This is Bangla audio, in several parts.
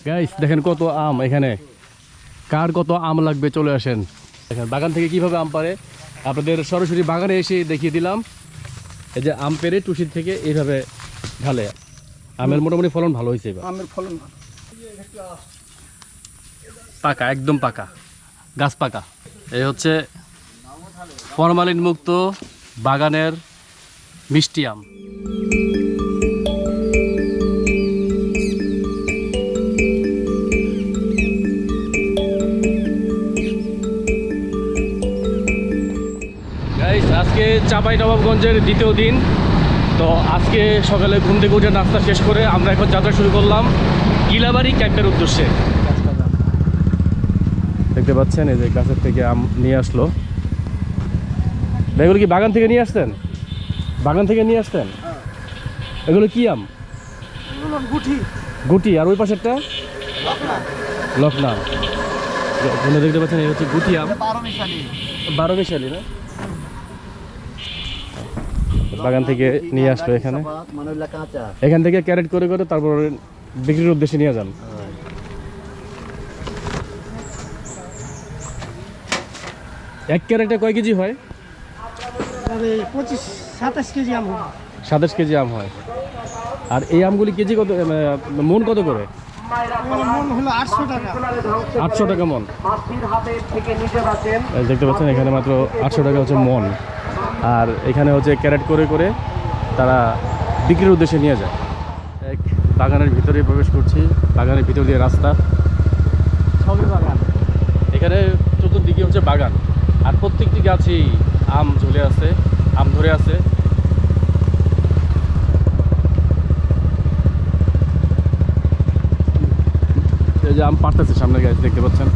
গাইস দেখেন কত আম এখানে, কার কত আম লাগবে চলে আসেন। দেখেন বাগান থেকে কিভাবে আম পারে আপনাদের সরাসরি বাগানে এসে দেখিয়ে দিলাম। এই যে আম পেরে টুসির থেকে এইভাবে ঢালে। আমের মোটামুটি ফলন ভালো হয়েছে এবার, আমের ফলন ভালো, পাকা একদম পাকা, গাছ পাকা। এই হচ্ছে ফরমালিন মুক্ত বাগানের মিষ্টি আম। আজকে চাঁপাইনবাবগঞ্জের দ্বিতীয় দিন। তো আজকে সকালে ঘুম থেকে উঠে নাস্তা শেষ করে আমরা এখন যাত্রা শুরু করলাম গিলাবাড়ি ক্যাম্পের উদ্দেশ্যে। দেখতে পাচ্ছেন এই যে গাছের থেকে আম নিয়ে আসলো। এগুলো কি বাগান থেকে নিয়ে আসতেন? বাগান থেকে নিয়ে আসতেন? এগুলো কি আম? গুটি গুটি। আর ওই পাশেরটা লখনা। দেখতে পাচ্ছেন এই হচ্ছে গুটি আম, 12 মিশালি না? বাগান থেকে নিয়ে আসলো এখানে, এখান থেকে ক্যারেট করে করে তারপর বিক্রির উদ্দেশ্যে নিয়ে যান। এক ক্যারেটে কয় কেজি হয়? 25-27 কেজি আম হয়। 27 কেজি আম হয়। আর এই আমগুলি কেজি কত, মন কত করে? মন হলো 800 টাকা। 800 টাকা মন। দেখতে পাচ্ছেন এখানে মাত্র 800 টাকা হচ্ছে মন। আর এখানে হচ্ছে ক্যারেট করে করে তারা বিক্রির উদ্দেশ্যে নিয়ে যায়। এক বাগানের ভিতরে প্রবেশ করছি, বাগানের ভিতর দিয়ে রাস্তা, সবই বাগান। এখানে চতুর্দিকে হচ্ছে বাগান, আর প্রত্যেকটি গাছই আম ঝুলে আছে, আম ধরে আছে। এই যে আম পাড়তেছে সামনের গাছ, দেখতে পাচ্ছেন।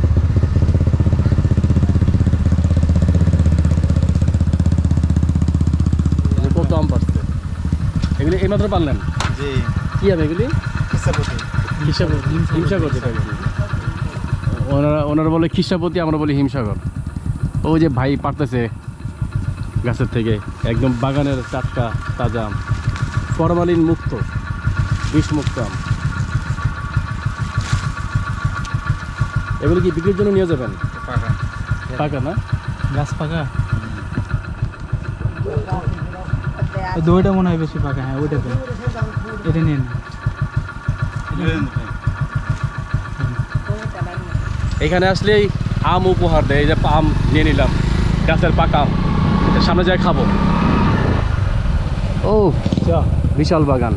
কত আম পাড়ছে, এগুলি এইমাত্র পারলেন? জি। কি আম এগুলি? হিমসাগর। যেটা ওনারা বলে খিসাপতি, আমরা বলি হিমসাগর। ওই যে ভাই পারতেছে গাছের থেকে একদম বাগানের টাটকা তাজা আম, ফরমালিন মুক্ত, বিষ মুক্ত আম। এগুলি কি বিক্রির জন্য নিয়ে যাবেন? পাকা পাকা না? গাছ পাকা, ওইটা মনে হয় বেশি পাকা। হ্যাঁ ওইটা দেন, এটা নিন। এখানে আসলেই আম উপহার দেয়। এই যে আম নিয়ে নিলাম, গাছের পাকা আম, সামনে যায় খাবো। ও বিশাল বাগান।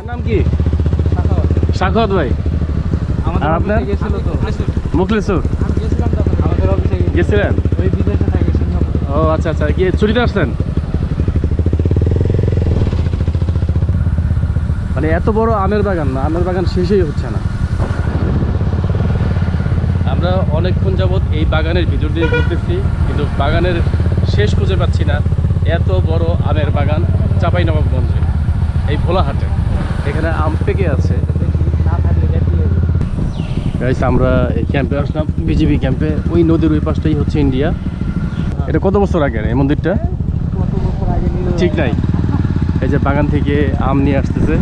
নাম কি? সাখাওয়াত ভাই। আর আপনার? মুখলেসুর। গেছিলেন? ও আচ্ছা আচ্ছা, কি ছুটিতে আসছেন? মানে এত বড় আমের বাগান, না আমের বাগান শেষই হচ্ছে না। আমরা অনেকক্ষণ যাবৎ এই বাগানের ভিতর দিয়ে ঘুরতেছি, কিন্তু বাগানের শেষ খুঁজে পাচ্ছি না। এত বড় আমের বাগান চাঁপাইনবাবগঞ্জে, এই ভোলাহাটে। এখানে আম পেকে আছে। আমরা এই ক্যাম্পে আসলাম, বিজিবি ক্যাম্পে। ওই নদীর ওই পাশটাই হচ্ছে ইন্ডিয়া। এটা কত বছর আগের এই মন্দিরটা? ঠিক নাই। এই যে বাগান থেকে আম নিয়ে আসতেছে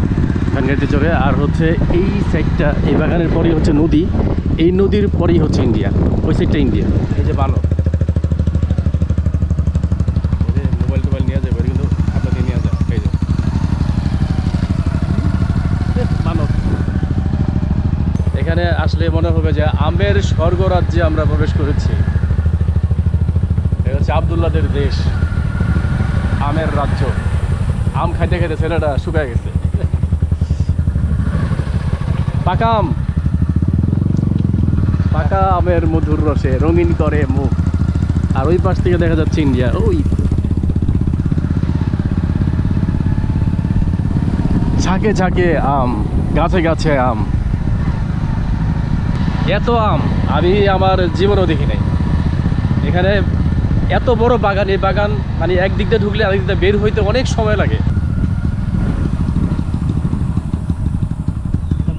গাড়িতে চড়ে। আর হচ্ছে এই সাইডটা, এই বাগানের পরেই হচ্ছে নদী, এই নদীর পরেই হচ্ছে ইন্ডিয়া, ওই সাইডটা ইন্ডিয়া। এই যে বানর, মোবাইল টোবাইল নিয়ে যাবে কিন্তু আপনাকে নিয়ে যায়। এই যে বানর। এখানে আসলে মনে হবে যে আমের স্বর্গরাজ্যে আমরা প্রবেশ করেছি। এটা হচ্ছে আবদুল্লাদের দেশ, আমের রাজ্য। আম খাইতে খাইতে ছেলেটা শুকায় গেছে। পাকা আম, পাকা আমের মধুর রসে রঙিন করে মুখ। আর ওই পাশ থেকে দেখা যাচ্ছে ইন্ডিয়া। ওই ঝাঁকে ঝাঁকে আম, গাছে গাছে আম। এত আম আমি আমার জীবনেও দেখি নাই। এখানে এত বড় বাগান, এই বাগান মানে একদিক দিয়ে ঢুকলে আরেক দিক দিয়ে বের হইতে অনেক সময় লাগে।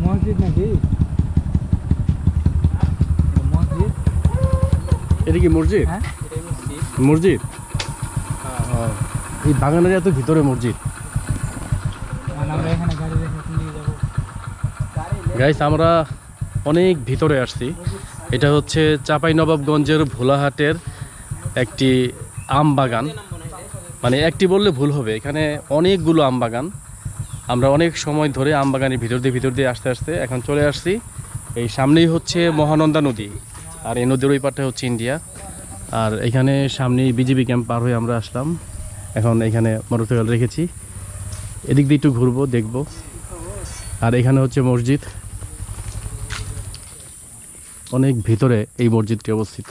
মসজিদ নাকি? মসজিদ? এটা কি মসজিদ? হ্যাঁ মসজিদ। এই বাগানের এত ভিতরে মসজিদ। আমরা এখানে গাড়ি রেখে নিয়ে যাবো। গাইস আমরা অনেক ভিতরে আসছি। এটা হচ্ছে চাঁপাইনবাবগঞ্জের ভোলাহাটের একটি আম বাগান, মানে একটি বললে ভুল হবে, এখানে অনেকগুলো আম বাগান। আমরা অনেক সময় ধরে আম বাগানের ভিতর দিয়ে আস্তে আস্তে এখন চলে আসছি। এই সামনেই হচ্ছে মহানন্দা নদী, আর এই নদীর ওই পারটা হচ্ছে ইন্ডিয়া। আর এখানে সামনেই বিজিবি ক্যাম্প পার হয়ে আমরা আসলাম। এখন এখানে মোটরসাইকেল রেখেছি, এদিক দিয়ে একটু ঘুরবো, দেখবো। আর এখানে হচ্ছে মসজিদ, অনেক ভিতরে এই মসজিদটি অবস্থিত।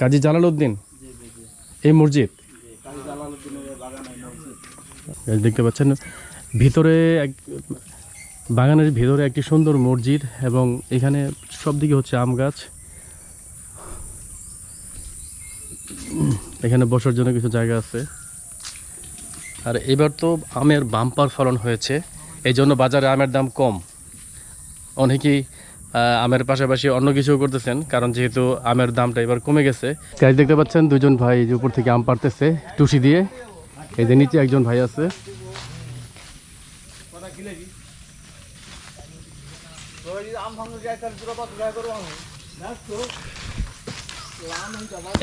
কাজী জালালউদ্দিন এই মসজিদ দেখতে পাচ্ছেন। ভিতরে বাগানের ভিতরে একটি সুন্দর মসজিদ, এবং এখানে সব দিকে হচ্ছে আম গাছ। এখানে বসার জন্য কিছু জায়গা আছে। আর এবার তো আমের বাম্পার ফলন হয়েছে, এই জন্য বাজারে আমের দাম কম। অনেকেই আমের পাশাপাশি অন্য কিছুও করতেছেন, কারণ যেহেতু আমের দামটা এবার কমে গেছে। গাছ দেখতে পাচ্ছেন দুজন ভাই যে উপর থেকে আম পাড়তেছে টুসি দিয়ে। এই যে নিচে একজন ভাই আছে।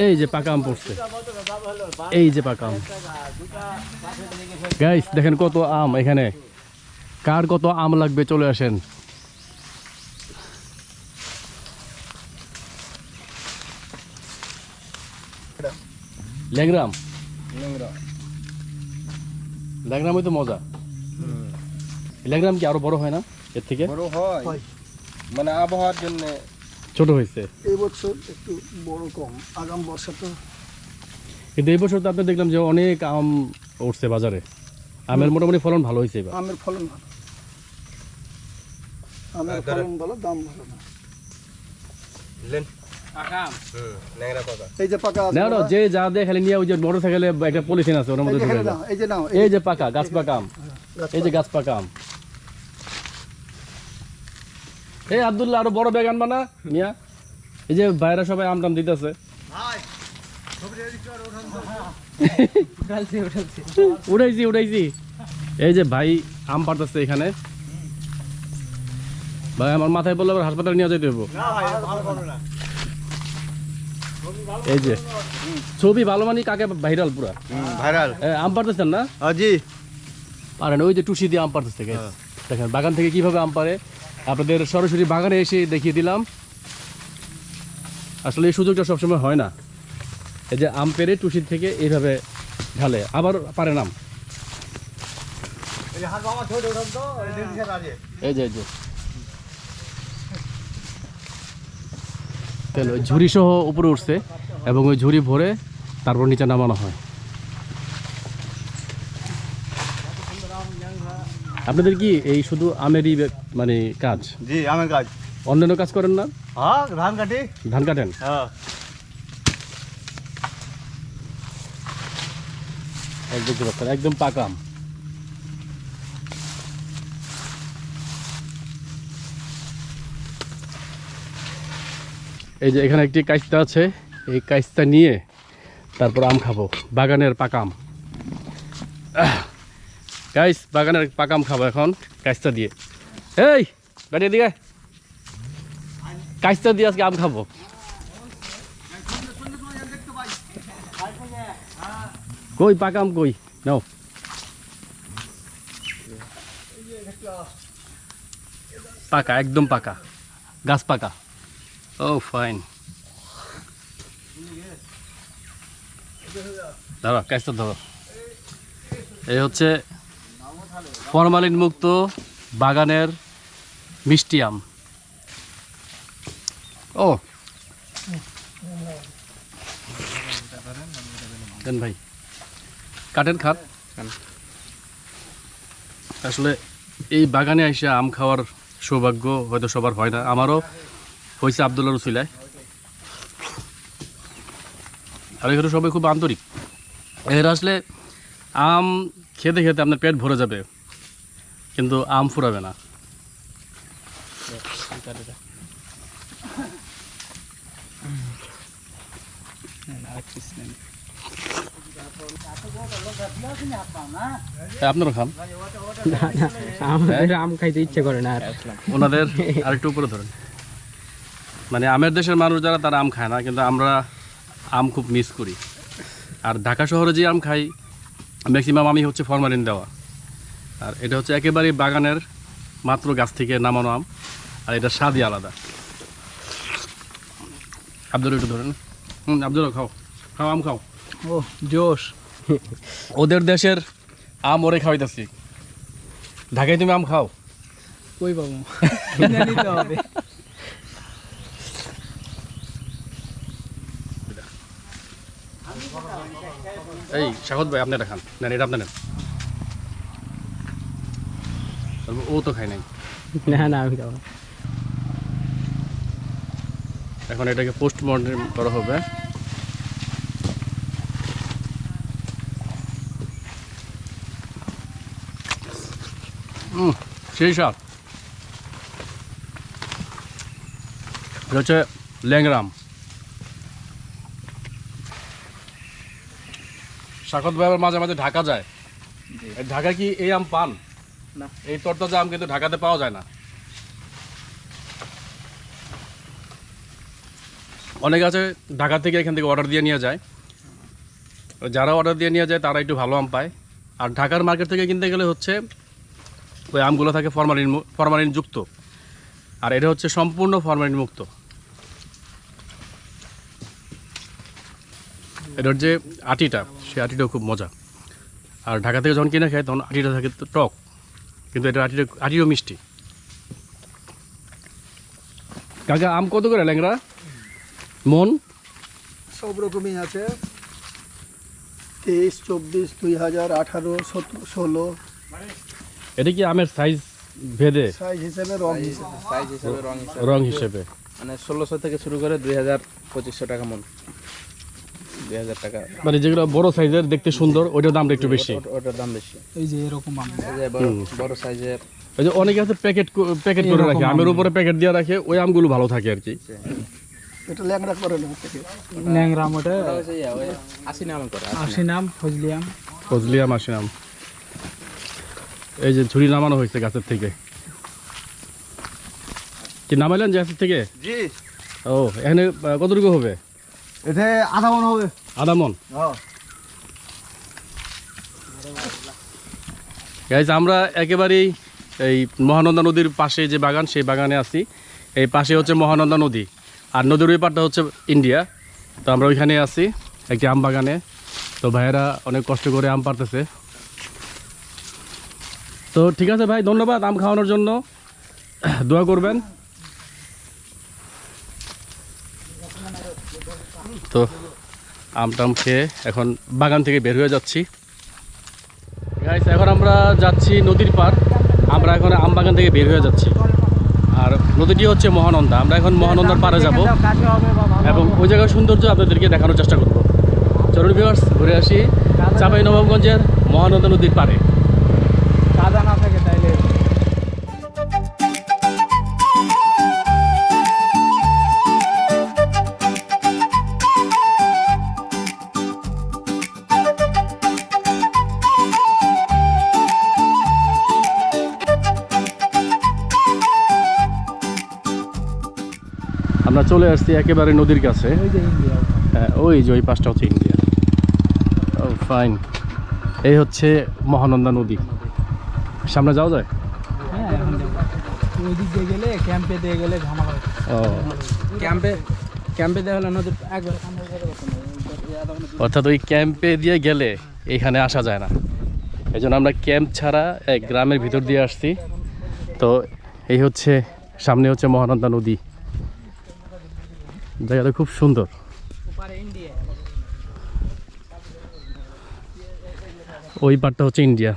এই যে পাকা আম পড়ছে, এই যে পাকা আম। গাইস দেখেন কত আম এখানে, কার কত আম লাগবে চলে আসেন। ল্যাংরাম, ল্যাংরাম হয়তো মজা। ল্যাংরাম কি আরো বড় হয় না এর থেকে? বড় হয়, মানে আবহাওয়ার জন্য ছোট হয়েছে এই বছর একটু বড় কম, আগাম বর্ষা তো। কিন্তু এই বছর তো আপনি দেখলাম যে অনেক আম উঠছে বাজারে, আমের মোটামুটি ফলন ভালো হয়েছে এবার। আমের ফলন ভালো, আমের ফলন ভালো, দাম ভালো না। এই যে পাকা আছে, না না, যে যা দিয়ে খালি নিয়ে ওই যে মোটরসাইকেলে একটা পলিথিন আছে ওর মধ্যে ঢুকে এখানে দাও। নাও, এই যে নাও, এই যে পাকা গাছ পাকা আম, এই যে গাছ পাকা আম। এই আব্দুল্লাহ আরো বড় ব্যাগ আনবা না মিয়া? এই যে বাইরে সবাই আম টাম দিতেছে। উঠাইছি। এই যে ভাই আম পাড়তেছে এখানে। ভাই আমার মাথায় বললে আবার হাসপাতালে নিয়ে যেতে হবো। এই যে ছবি ভালো মানে কাকে ভাইরাল পুরা ভাইরাল। আম পাড়তেছেন না? জি পারেন, ওই যে টুসি দিয়ে আম পাড়তেছে। দেখেন বাগান থেকে কিভাবে আম পারে, আপনাদের সরাসরি বাগানে এসে দেখিয়ে দিলাম। আসলে এই সুযোগটা সবসময় হয় না। এই যে আম পেরে টুসির থেকে এইভাবে ঢালে, আবার পারে আম। এই যে ওই ঝুড়ি সহ উপরে উঠছে, এবং ওই ঝুড়ি ভরে তারপর নিচে নামানো হয়। আপনাদের কি এই শুধু আমেরই মানে কাজ? জি আমের গাছ। অন্যান্য কাজ করেন না? হ্যাঁ ধান কাটি। ধান কাটেন? হ্যাঁ দেখতে পাচ্ছেন একদম পাকা আম। এই যে এখানে একটি কাইস্তা আছে, এই কাইস্তা নিয়ে তারপর আম খাবো, বাগানের পাকা আম। গাইস বাগানের পাকা আম খাবো এখন কাইস্তা দিয়ে। এই গাড়ি দিকে, কাইস্তা দিয়ে আজকে আম খাবো। কই পাকা আম কই নাও। পাকা, একদম পাকা, গাছ পাকা। ও ফাইন। ধরো কাইস্তা ধরো। এই হচ্ছে ফরমালিন মুক্ত বাগানের মিষ্টি আম। ও দেন ভাই, কাটেন খান। আসলে এই বাগানে এসে আম খাওয়ার সৌভাগ্য হয়তো সবার হয় না, আমারও হয়েছে আবদুল্লাহর উসিলায়। আর এখানে সবাই খুব আন্তরিক। এর আসলে আম খেতে খেতে আপনার পেট ভরে যাবে, কিন্তু আম ফুরাবে না। আপনারা খান, আমাদের আম খাইতে ইচ্ছে করে না। ওনাদের আরেকটু উপরে ধরেন। মানে আমের দেশের মানুষ যারা তারা আম খায় না, কিন্তু আমরা আম খুব মিস করি। আর ঢাকা শহরে যে আম খাই ম্যাক্সিমাম আমি হচ্ছে ফরমালিন দেওয়া, আর এটা হচ্ছে একেবারেই বাগানের মাত্র গাছ থেকে নামানো আম, আর এটা স্বাদই আলাদা। আব্দুল একটু ধরেন। আব্দুল খাও, খাও আম খাও। ও জোশ। ওদের দেশের আম ওরে খাওয়াইতেছি, ঢাকায় তুমি আম খাও। কই পাবো, কিনে নিতে হবে। এই স্বাগত ভাই, আপনি এটা খান। নেন, এটা আপনি নেন। তারপর ও তো খায় নাই। না না আমি খাবো। এখন এটাকে পোস্টমর্টম করা হবে। সেই স্বাদ। এটা হচ্ছে ল্যাংরাম। শাকত ভাই আবার মাঝে মাঝে ঢাকা যায়। ঢাকা কি এই আম পান না? এই তরতাজা আম কিন্তু ঢাকাতে পাওয়া যায় না। অনেক আছে ঢাকা থেকে এখান থেকে অর্ডার দিয়ে নিয়ে যায়। যারা অর্ডার দিয়ে নিয়ে যায় তারা একটু ভালো আম পায়। আর ঢাকার মার্কেট থেকে কিনতে গেলে হচ্ছে ওই আমগুলো থাকে ফরমালিন যুক্ত, আর এটা হচ্ছে সম্পূর্ণ ফরমালিন মুক্ত। এটার যে আটিটা, সেই আটিটাও খুব মজা। আর ঢাকা থেকে যখন কিনে খায় তখন আটিটা থাকে তো টক, কিন্তু এটা আটিও মিষ্টি। কাকা আম কত করে ল্যাংরা মন? সব রকমই আছে, 23, 24, 2000, 18, 17, 16 এটা কি আমের সাইজ ভেদে? সাইজ হিসেবে, রং হিসেবে। সাইজ হিসেবে, রং হিসেবে মানে 1600 থেকে শুরু করে 2000-2500 টাকা মন। 2000 টাকা মানে যেগুলো বড় সাইজের দেখতে সুন্দর ওইটার দামটা একটু বেশি। ওটার দাম বেশি। এই যে এরকম আম, এই যে বড় সাইজের। ওই যে অনেকে আছে প্যাকেট করে রাখে, আমের উপরে প্যাকেট দিয়ে রাখে, ওই আমগুলো ভালো থাকে আর কি। এটা ল্যাংড়া করে না থেকে। ল্যাংড়া আম ওটা 80 নাম করে, 80 নাম ফজলি আম। ফজলি আম, আশি আম। এই যে ঝুড়ি নামানো হয়েছে গাছের থেকে। কি নামাইলেন যে গাছের থেকে? জি। ও এখানে কতটুকু হবে? এটা আধা মণ হবে। আধা মণ। হ্যাঁ। গাইজ আমরা একেবারেই এই মহানন্দা নদীর পাশে যে বাগান, সেই বাগানে আছি। এই পাশে হচ্ছে মহানন্দা নদী, আর নদীর ওই পাড়টা হচ্ছে ইন্ডিয়া। তো আমরা ওইখানে আছি একটি আম বাগানে। তো ভাইয়েরা অনেক কষ্ট করে আম পাড়তেছে। তো ঠিক আছে ভাই, ধন্যবাদ আম খাওয়ানোর জন্য, দোয়া করবেন। তো আমটাম খেয়ে এখন বাগান থেকে বের হয়ে যাচ্ছি। গাইস এখন আমরা যাচ্ছি নদীর পার। আমরা এখন আম বাগান থেকে বের হয়ে যাচ্ছি, আর নদীটি হচ্ছে মহানন্দা। আমরা এখন মহানন্দার পাড়ে যাব এবং ওই জায়গার সৌন্দর্য আপনাদেরকে দেখানোর চেষ্টা করব। চলুন ভিউয়ার্স, ঘুরে আসি চাঁপাইনবাবগঞ্জের মহানন্দা নদীর পাড়ে। কাদা না থাকে তাইলে। আমরা চলে আসছি একেবারে নদীর কাছে। ওই যে ইন্ডিয়া, হ্যাঁ, ওই যে ওই পাশটা হচ্ছে ইন্ডিয়া। ও ফাইন। এই হচ্ছে মহানন্দা নদী। সামনে যাওয়া যায়? হ্যাঁ এখন যাবো। ওই দিক দিয়ে গেলে, ক্যাম্পে দিয়ে গেলে ঝামেলা হয়। ও, ক্যাম্পে দিয়ে হলে নদীর একবার সামনে করে অর্থাৎ ওই ক্যাম্পে দিয়ে গেলে এখানে আসা যায় না। এই জন্য আমরা ক্যাম্প ছাড়া এক গ্রামের ভিতর দিয়ে আসছি। তো এই হচ্ছে সামনে হচ্ছে মহানন্দা নদী। জায়গাটা খুব সুন্দর। ওই পারটা হচ্ছে ইন্ডিয়া।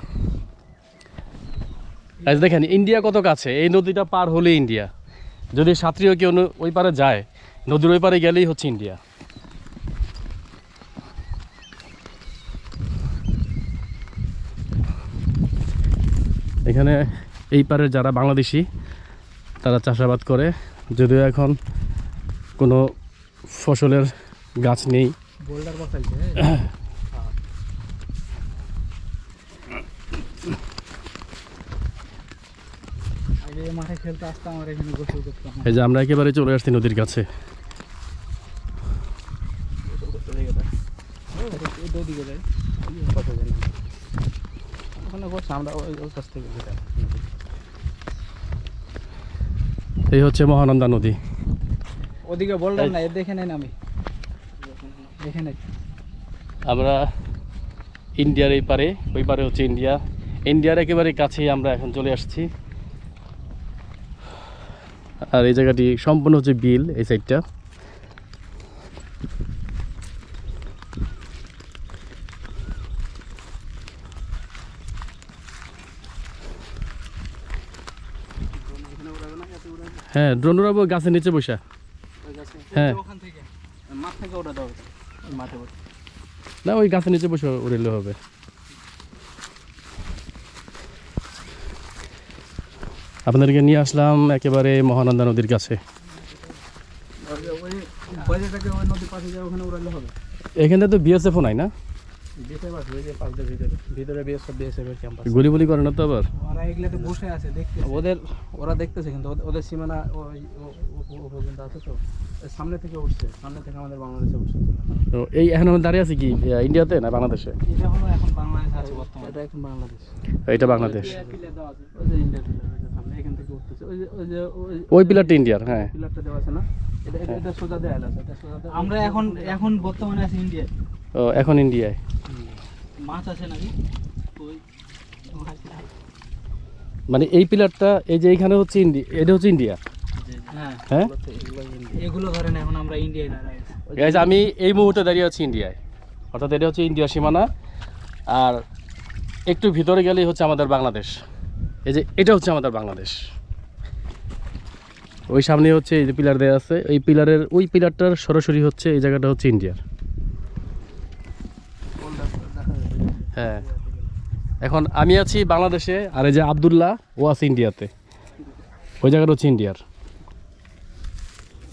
আজ দেখেন ইন্ডিয়া কত কাছে, এই নদীটা পার হলে ইন্ডিয়া। যদি সাঁতরিও কেউ ওই পারে যায়, নদীর ওই পারে গেলেই হচ্ছে ইন্ডিয়া। এখানে এই পারের যারা বাংলাদেশি তারা চাষাবাদ করে, যদিও এখন কোনো ফসলের গাছ নেই। বোল্ডার বসাইছে আগে মাঠে খেলতে আসতাম, আর এখানে গোসল করতাম। এই যে আমরা একেবারে চলে আসছি নদীর কাছে। ওদিকে যাই কত জানি ওখানে করছে, আমরা ওই কাছ থেকে যেতাম। এই হচ্ছে মহানন্দা নদী। ওদিকে বোল্ডার না, দেখে নেন আমি এখানে। আমরা ইন্ডিয়ার এই পারে, ওই পারে হচ্ছে ইন্ডিয়া। ইন্ডিয়ার একেবারে কাছেই আমরা এখন চলে আসছি। আর এই জায়গাটি সম্পূর্ণ হচ্ছে বিল, এই সাইডটা। হ্যাঁ, ড্রোন উড়াবো গাছের নিচে বসা। হ্যাঁ, ওখান থেকে মাঠ থেকে ওটা দাও, মাঠে বসে। না ওই গাছের নিচে বসে উড়েলে হবে। আপনাদেরকে নিয়ে আসলাম একেবারে মহানন্দা নদীর কাছে। ওই বাজারটাকে ওই নদীর পাশে যায়, ওখানে উড়ালে হবে। এখানে তো বিএসএফও নাই না, ভিতরে বিএসএফ এর ক্যাম্পাস। গুলি গুলি করে না তো আবার? ওরা এগুলাতে বসে আছে দেখতে, ওরা দেখতেছে, কিন্তু ওদের সীমানা ও পর্যন্ত আছে। তো সামনে থেকে উঠছে, সামনে থেকে আমাদের বাংলাদেশে উঠছে। তো এই এখন আমরা দাঁড়িয়ে আছি কি ইন্ডিয়াতে না বাংলাদেশে? এটা হলো এখন বাংলাদেশ আছে বর্তমানে, এটা এখন বাংলাদেশ। এটা বাংলাদেশ। পিলার দেওয়া আছে, ওই যে ইন্ডিয়ার পিলার, সামনে এখান থেকে উঠতেছে। ওই পিলারটা ইন্ডিয়ার। হ্যাঁ, পিলারটা দেওয়া আছে না, এটা সোজা দেওয়া আছে, এটা সোজা দেওয়া। আমরা এখন বর্তমানে আছি ইন্ডিয়া। ও এখন ইন্ডিয়ায়। মাছ আছে নাকি? মানে এই পিলারটা, এই যে এইখানে হচ্ছে ইন্ডিয়া, এটা হচ্ছে ইন্ডিয়া। হ্যাঁ হ্যাঁ, এগুলো ধরেন এখন আমরা ইন্ডিয়ায় দাঁড়াই আছি। গাইস আমি এই মুহূর্তে দাঁড়িয়ে আছি ইন্ডিয়ায়, অর্থাৎ এটা হচ্ছে ইন্ডিয়া সীমানা। আর একটু ভিতরে গেলেই হচ্ছে আমাদের বাংলাদেশ। এই যে এটা হচ্ছে আমাদের বাংলাদেশ। ওই সামনে হচ্ছে এই যে পিলার দেওয়া আছে, এই পিলারের ওই পিলারটার সরাসরি হচ্ছে এই জায়গাটা হচ্ছে ইন্ডিয়ার। হ্যাঁ, এখন আমি আছি বাংলাদেশে, আর এই যে আব্দুল্লাহ ও আছে ইন্ডিয়াতে। ওই জায়গাটা হচ্ছে ইন্ডিয়ার।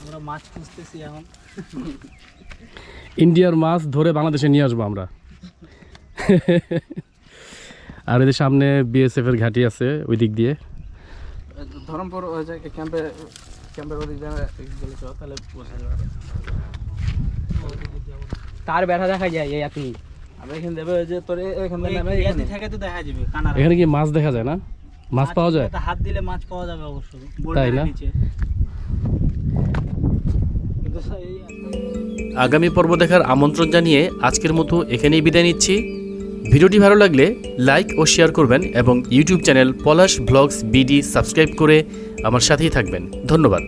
আমরা মাছ খুঁজতেছি এখন। ইন্ডিয়ার মাছ ধরে বাংলাদেশে নিয়ে আসবো আমরা। আর এদের সামনে বিএসএফ এর ঘাঁটি আছে ওই দিক দিয়ে। ধরমপুর ওই যে ক্যাম্পের ওদিক দিয়ে গেলে চল, তাহলে বোঝা যাবে। তার ব্যথা দেখা যায় এই আপনি। আমরা এখানে দেবে যে তোর এখানে নামে, এখানে থেকে তো দেখা যাবে কানার। এখানে কি মাছ দেখা যায় না? মাছ পাওয়া যায়? হাত দিলে মাছ পাওয়া যাবে অবশ্যই, তাই না? আগামী পর্ব দেখার আমন্ত্রণ জানিয়ে আজকের মতো এখানেই বিদায় নিচ্ছি। ভিডিওটি ভালো লাগলে লাইক ও শেয়ার করবেন এবং ইউটিউব চ্যানেল পলাশ ব্লগস বিডি সাবস্ক্রাইব করে আমার সাথেই থাকবেন। ধন্যবাদ।